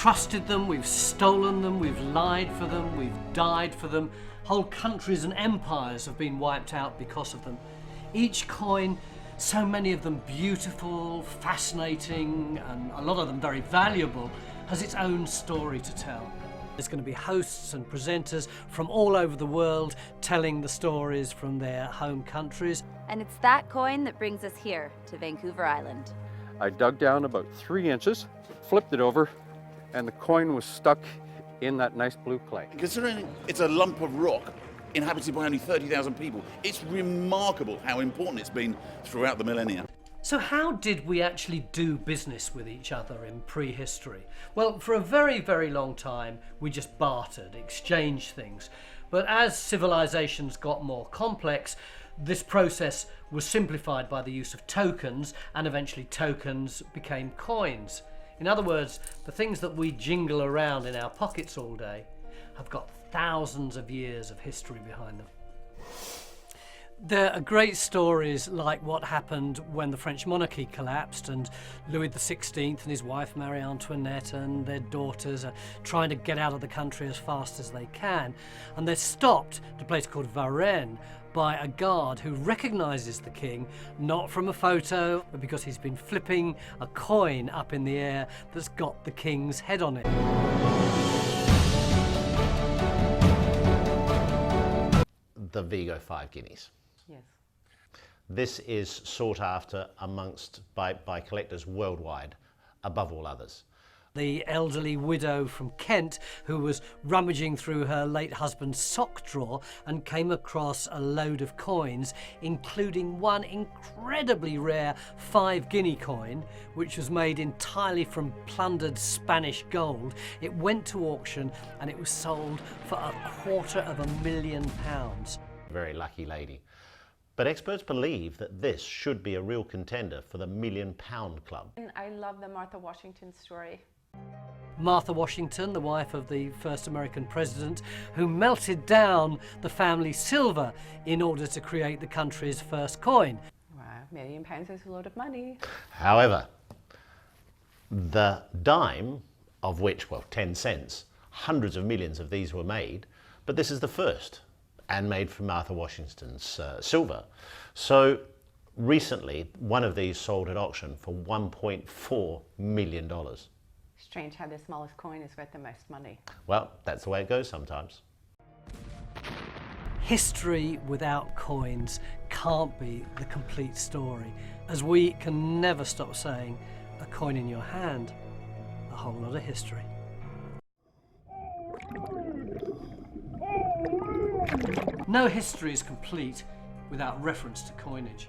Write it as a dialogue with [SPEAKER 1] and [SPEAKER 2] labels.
[SPEAKER 1] trusted them, we've stolen them, we've lied for them, we've died for them. Whole countries and empires have been wiped out because of them. Each coin, so many of them beautiful, fascinating, and a lot of them very valuable, has its own story to tell. There's going to be hosts and presenters from all over the world telling the stories from their home countries.
[SPEAKER 2] And it's that coin that brings us here to Vancouver Island.
[SPEAKER 3] I dug down about 3 inches, flipped it over, and the coin was stuck in that nice blue clay.
[SPEAKER 4] Considering it's a lump of rock inhabited by only 30,000 people, it's remarkable how important it's been throughout the millennia.
[SPEAKER 1] So how did we actually do business with each other in prehistory? Well, for a very, very long time, we just bartered, exchanged things. But as civilizations got more complex, this process was simplified by the use of tokens, and eventually tokens became coins. In other words, the things that we jingle around in our pockets all day have got thousands of years of history behind them. There are great stories like what happened when the French monarchy collapsed and Louis XVI and his wife Marie Antoinette and their daughters are trying to get out of the country as fast as they can, and they're stopped at a place called Varennes by a guard who recognises the king, not from a photo, but because he's been flipping a coin up in the air that's got the king's head on it.
[SPEAKER 5] The Vigo 5 guineas.
[SPEAKER 6] Yes.
[SPEAKER 5] This is sought after by collectors worldwide, above all others.
[SPEAKER 1] The elderly widow from Kent who was rummaging through her late husband's sock drawer and came across a load of coins, including one incredibly rare 5 guinea coin, which was made entirely from plundered Spanish gold. It went to auction and it was sold for £250,000.
[SPEAKER 5] Very lucky lady. But experts believe that this should be a real contender for the £1 Million Club.
[SPEAKER 6] I love the Martha Washington story.
[SPEAKER 1] Martha Washington, the wife of the first American president, who melted down the family silver in order to create the country's first coin.
[SPEAKER 6] Wow, £1 million is a lot of money.
[SPEAKER 5] However, the dime, of which, well, 10 cents, hundreds of millions of these were made, but this is the first, and made from Martha Washington's silver. So recently, one of these sold at auction for $1.4 million.
[SPEAKER 6] Strange how the smallest coin is worth the most money.
[SPEAKER 5] Well, that's the way it goes sometimes.
[SPEAKER 1] History without coins can't be the complete story, as we can never stop saying, a coin in your hand, a whole lot of history. No history is complete without reference to coinage.